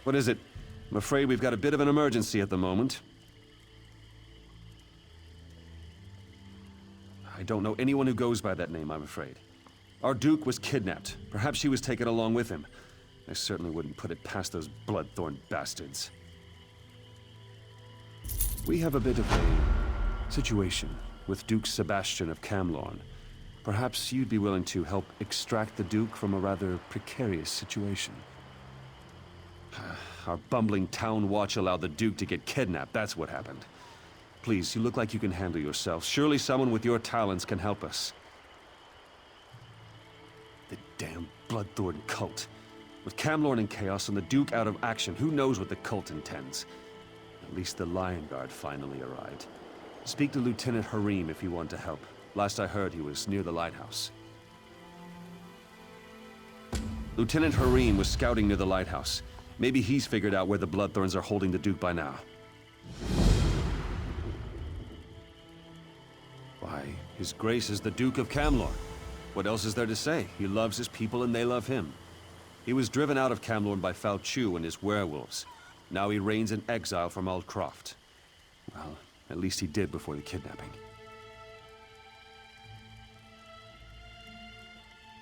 What is it? I'm afraid we've got a bit of an emergency at the moment. I don't know anyone who goes by that name, I'm afraid. Our Duke was kidnapped. Perhaps she was taken along with him. I certainly wouldn't put it past those bloodthorn bastards. We have a bit of a situation with Duke Sebastian of Camlorn. Perhaps you'd be willing to help extract the Duke from a rather precarious situation. Our bumbling town watch allowed the Duke to get kidnapped, that's what happened. Please, you look like you can handle yourself. Surely someone with your talents can help us. The damn Bloodthorn cult. With Camlorn in chaos and the Duke out of action, who knows what the cult intends? At least the Lion Guard finally arrived. Speak to Lieutenant Harim if you want to help. Last I heard, he was near the lighthouse. Lieutenant Harim was scouting near the lighthouse. Maybe he's figured out where the Bloodthorns are holding the Duke by now. Why, His Grace is the Duke of Camlorn. What else is there to say? He loves his people and they love him. He was driven out of Camlorn by Falchu and his werewolves. Now he reigns in exile from Aldcroft. Well, at least he did before the kidnapping.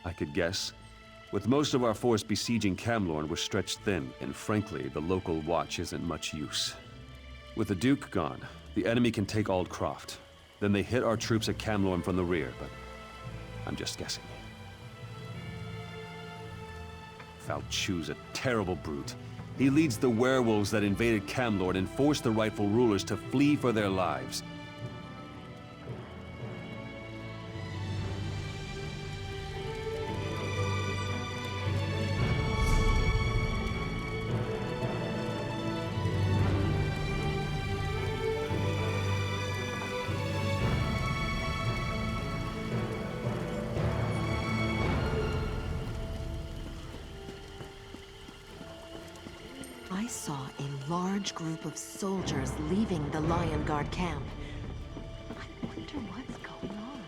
I could guess. With most of our force besieging Camlorn, we're stretched thin, and frankly, the local watch isn't much use. With the Duke gone, the enemy can take Aldcroft. Then they hit our troops at Camlorn from the rear, but I'm just guessing. Falchu's a terrible brute. He leads the werewolves that invaded Camlorn and forced the rightful rulers to flee for their lives. I saw a large group of soldiers leaving the Lion Guard camp. I wonder what's going on.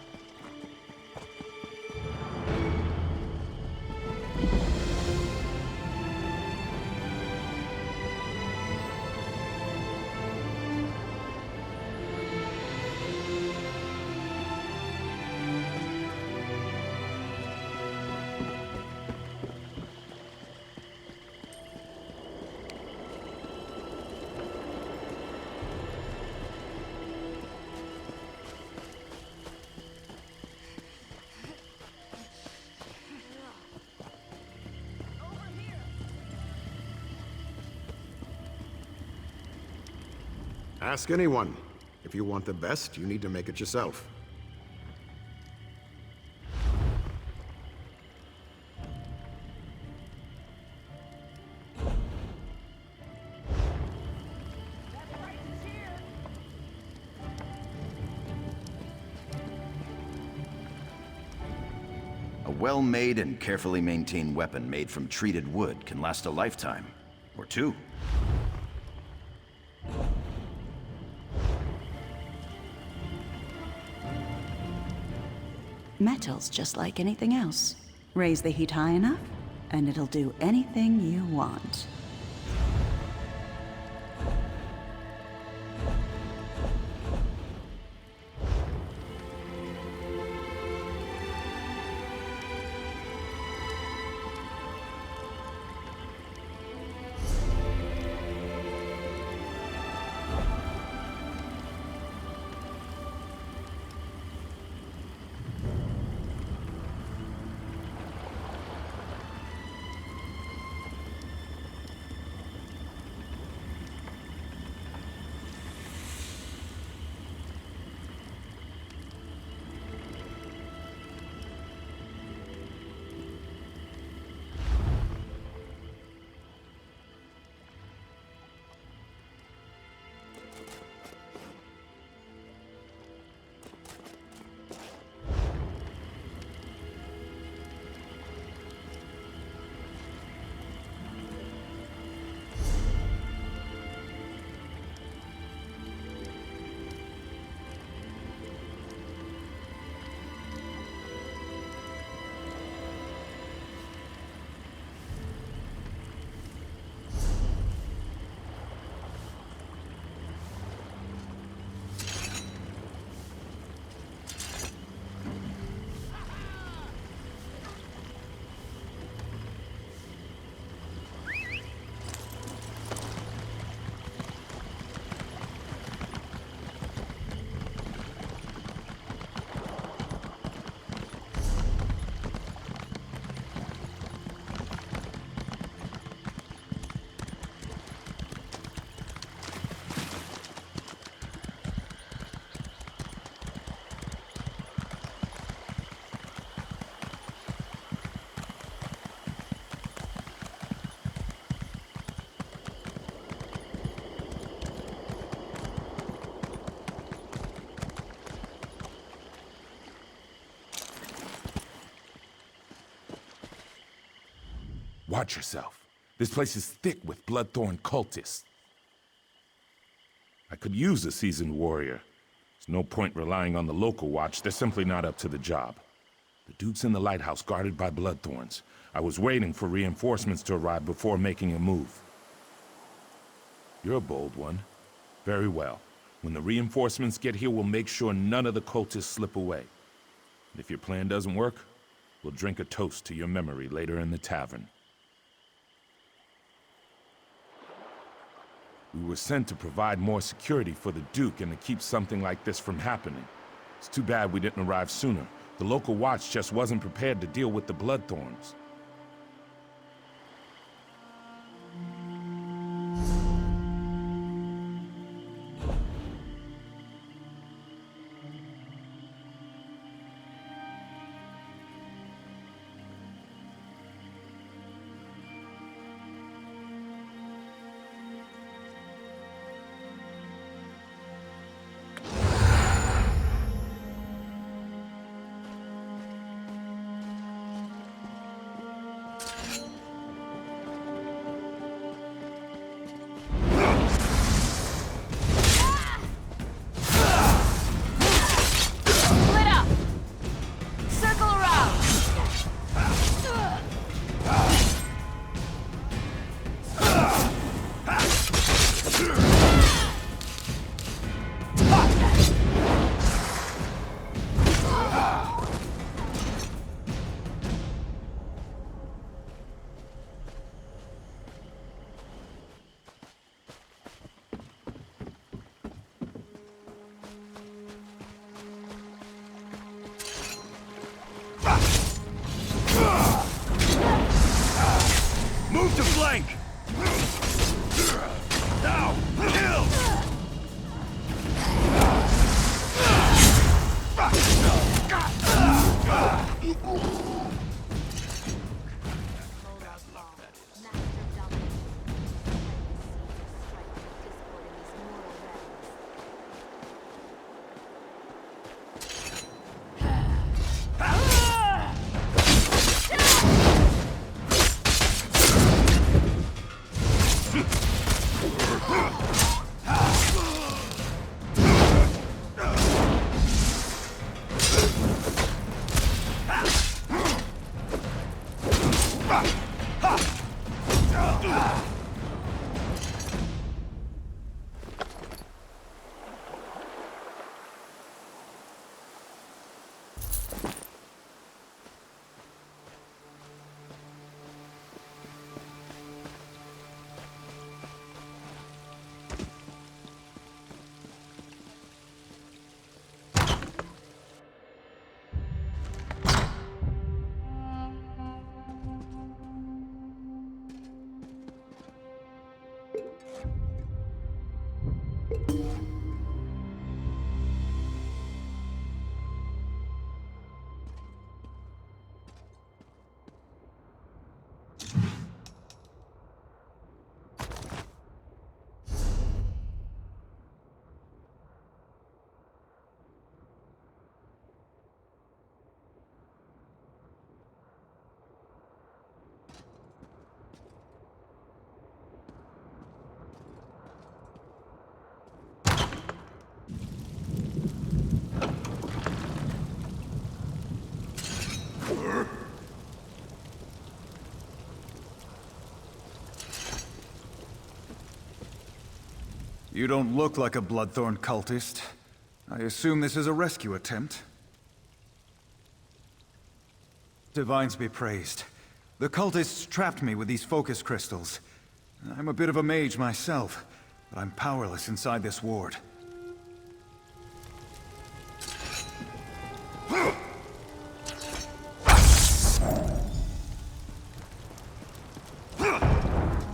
Ask anyone. If you want the best, you need to make it yourself. A well-made and carefully maintained weapon made from treated wood can last a lifetime. Or two. Metal's just like anything else. Raise the heat high enough, and it'll do anything you want. Watch yourself. This place is thick with Bloodthorn cultists. I could use a seasoned warrior. There's no point relying on the local watch. They're simply not up to the job. The Duke's in the lighthouse guarded by Bloodthorns. I was waiting for reinforcements to arrive before making a move. You're a bold one. Very well. When the reinforcements get here, we'll make sure none of the cultists slip away. And if your plan doesn't work, we'll drink a toast to your memory later in the tavern. We were sent to provide more security for the Duke and to keep something like this from happening. It's too bad we didn't arrive sooner. The local watch just wasn't prepared to deal with the Bloodthorns. Move to flank! Now, kill! You don't look like a Bloodthorn cultist. I assume this is a rescue attempt. Divines be praised. The cultists trapped me with these focus crystals. I'm a bit of a mage myself, but I'm powerless inside this ward.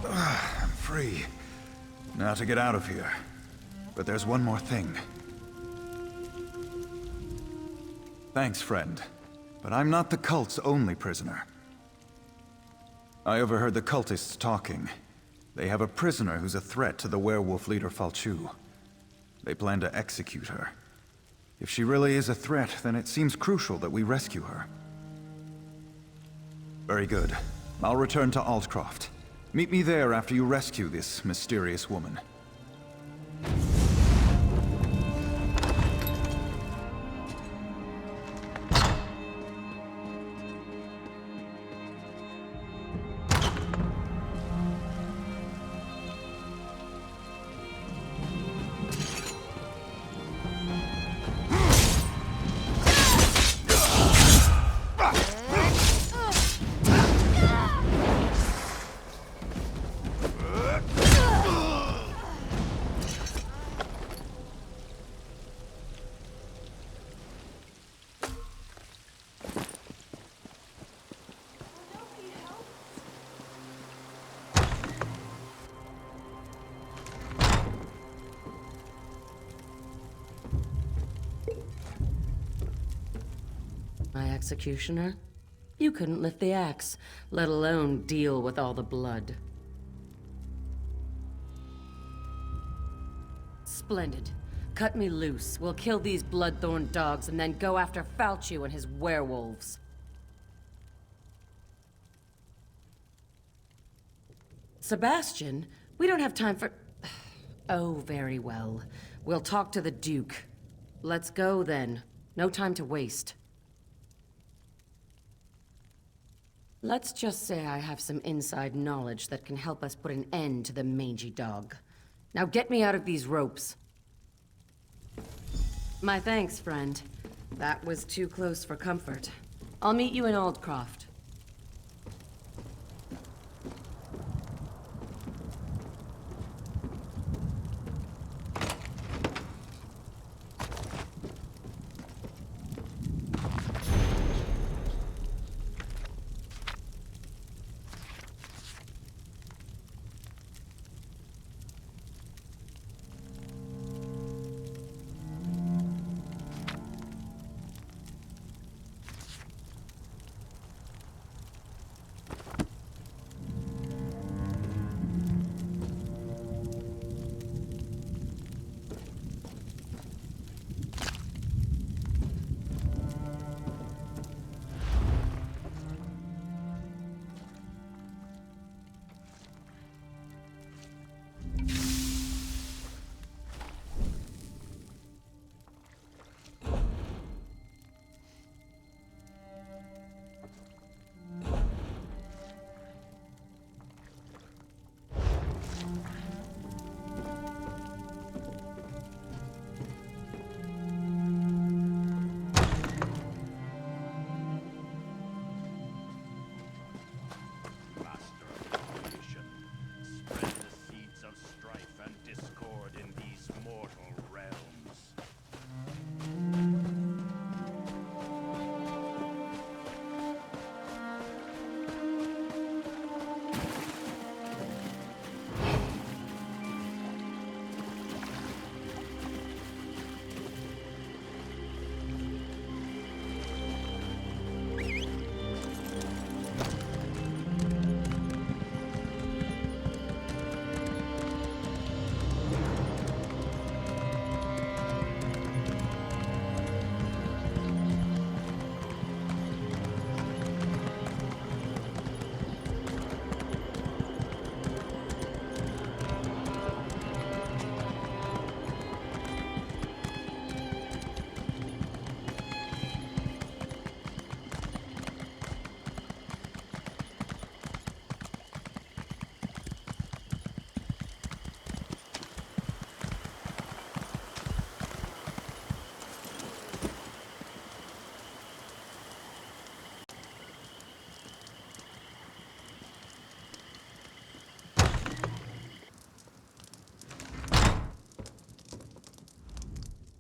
I'm free. Now to get out of here. But there's one more thing. Thanks, friend. But I'm not the cult's only prisoner. I overheard the cultists talking. They have a prisoner who's a threat to the werewolf leader Falchu. They plan to execute her. If she really is a threat, then it seems crucial that we rescue her. Very good. I'll return to Altcroft. Meet me there after you rescue this mysterious woman. My executioner? You couldn't lift the axe, let alone deal with all the blood. Splendid. Cut me loose. We'll kill these bloodthorn dogs and then go after Falchu and his werewolves. Sebastian? We don't have time for... Oh, very well. We'll talk to the Duke. Let's go, then. No time to waste. Let's just say I have some inside knowledge that can help us put an end to the mangy dog. Now get me out of these ropes. My thanks, friend. That was too close for comfort. I'll meet you in Aldcroft.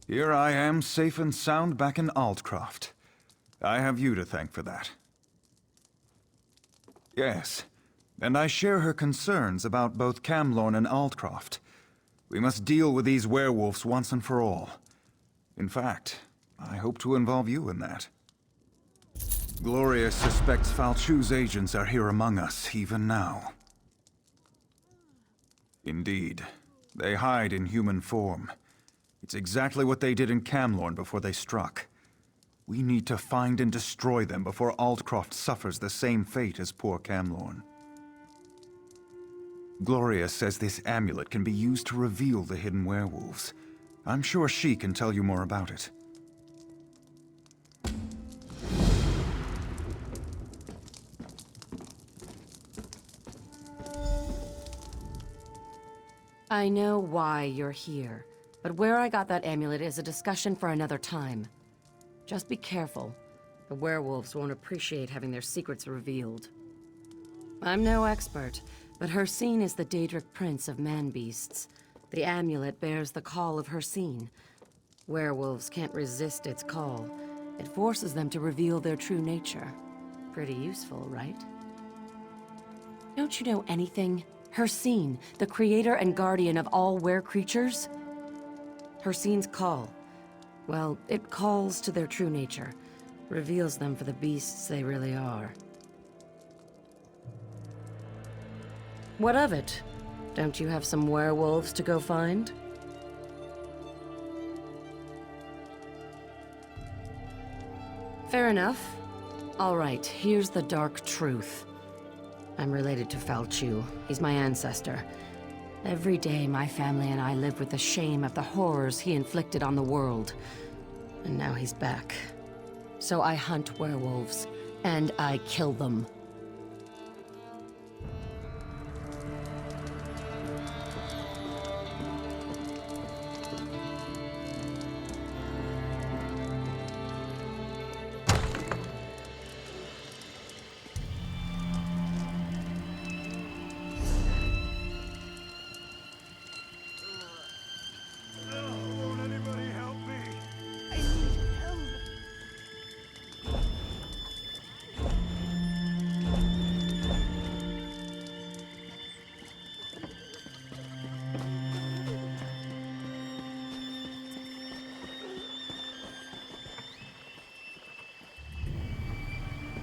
Here I am, safe and sound back in Altcroft. I have you to thank for that. Yes, and I share her concerns about both Camlorn and Altcroft. We must deal with these werewolves once and for all. In fact, I hope to involve you in that. Gloria suspects Falchu's agents are here among us, even now. Indeed, they hide in human form. It's exactly what they did in Camlorn before they struck. We need to find and destroy them before Aldcroft suffers the same fate as poor Camlorn. Gloria says this amulet can be used to reveal the hidden werewolves. I'm sure she can tell you more about it. I know why you're here, but where I got that amulet is a discussion for another time. Just be careful. The werewolves won't appreciate having their secrets revealed. I'm no expert, but Hircine is the Daedric prince of man-beasts. The amulet bears the call of Hircine. Werewolves can't resist its call. It forces them to reveal their true nature. Pretty useful, right? Don't you know anything? Hircine, the creator and guardian of all were-creatures? Hircine's call. Well, it calls to their true nature. Reveals them for the beasts they really are. What of it? Don't you have some werewolves to go find? Fair enough. All right, here's the dark truth. I'm related to Falchu. He's my ancestor. Every day, my family and I live with the shame of the horrors he inflicted on the world. And now he's back. So I hunt werewolves, and I kill them.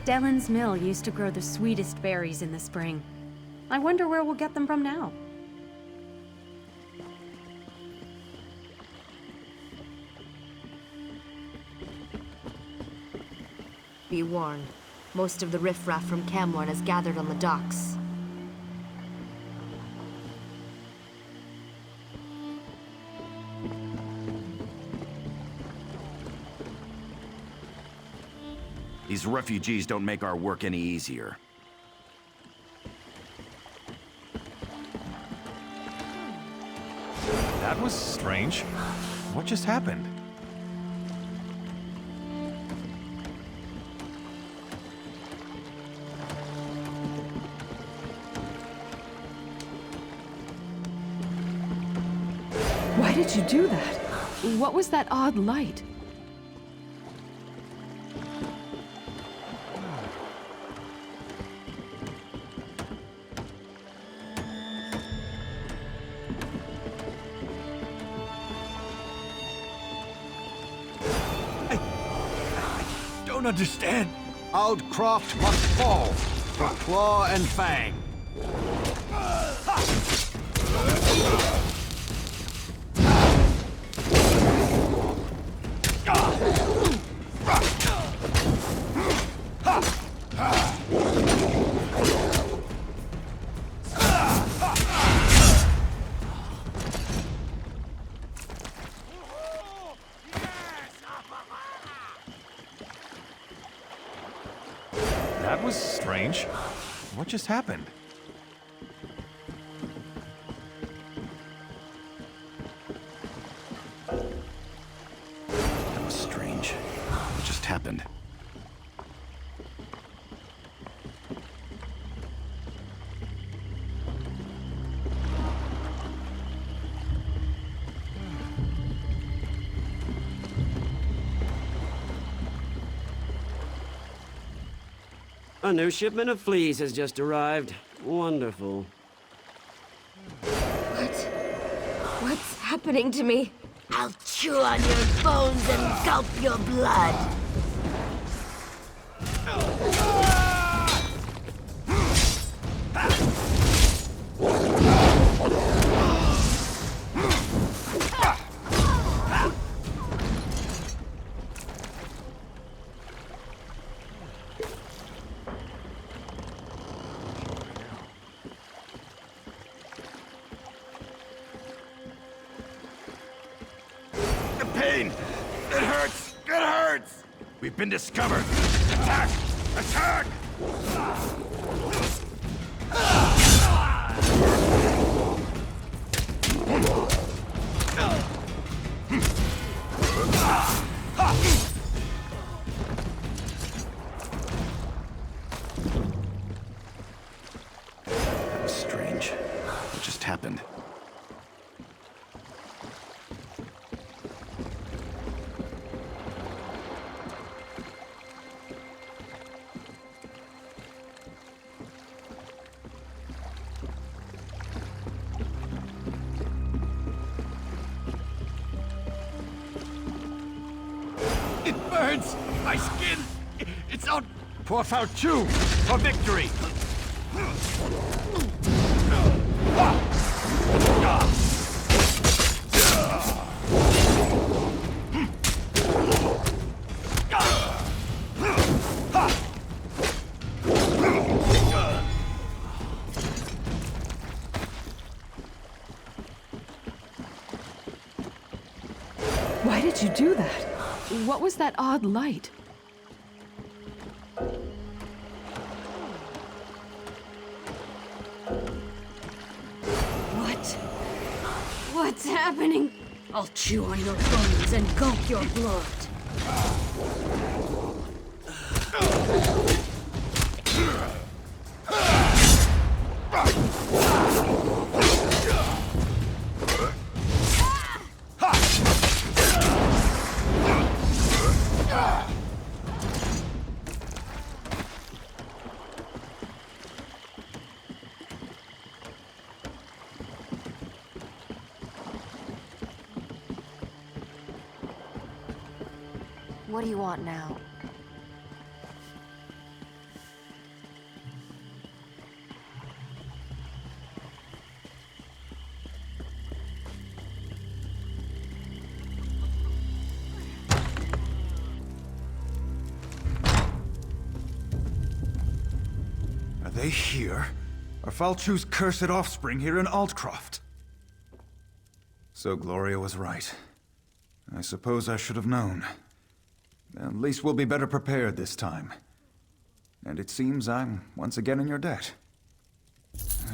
Dellen's mill used to grow the sweetest berries in the spring. I wonder where we'll get them from now. Be warned. Most of the riffraff from Camlorn has gathered on the docks. These refugees don't make our work any easier. That was strange. What just happened? Why did you do that? What was that odd light? Don't understand. Aldcroft must fall for claw and fang. That was strange. What just happened? That was strange. What just happened? A new shipment of fleas has just arrived. Wonderful. What's happening to me? I'll chew on your bones and gulp your blood. pain! It hurts! It hurts! We've been discovered! Attack! Attack! That was strange. What just happened? It burns! My skin! It's on... Poor Fao Chu! For victory! Why did you do that? What was that odd light? What's happening? I'll chew on your bones and gulp your blood. What do you want now? Are they here? Are Fao Chu's cursed offspring here in Altcroft? So Gloria was right. I suppose I should have known. At least we'll be better prepared this time. And it seems I'm once again in your debt.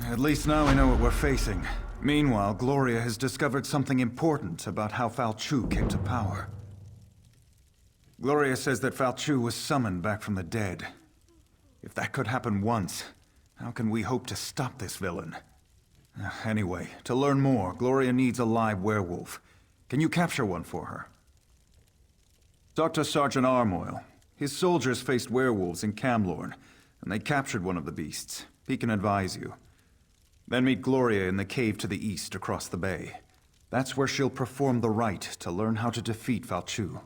At least now we know what we're facing. Meanwhile, Gloria has discovered something important about how Fao Chu came to power. Gloria says that Fao Chu was summoned back from the dead. If that could happen once, how can we hope to stop this villain? Anyway, to learn more, Gloria needs a live werewolf. Can you capture one for her? Talk to Sergeant Armoyle. His soldiers faced werewolves in Camlorn, and they captured one of the beasts. He can advise you. Then meet Gloria in the cave to the east across the bay. That's where she'll perform the rite to learn how to defeat Fao Chu.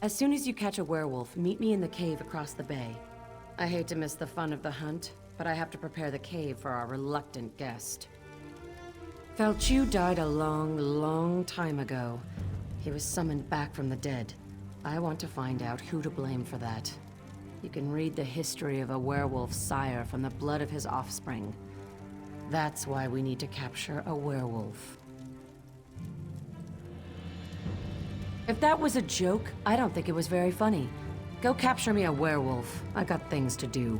As soon as you catch a werewolf, meet me in the cave across the bay. I hate to miss the fun of the hunt, but I have to prepare the cave for our reluctant guest. Fao Chu died a long, long time ago. He was summoned back from the dead. I want to find out who to blame for that. You can read the history of a werewolf's sire from the blood of his offspring. That's why we need to capture a werewolf. If that was a joke, I don't think it was very funny. Go capture me a werewolf. I got things to do.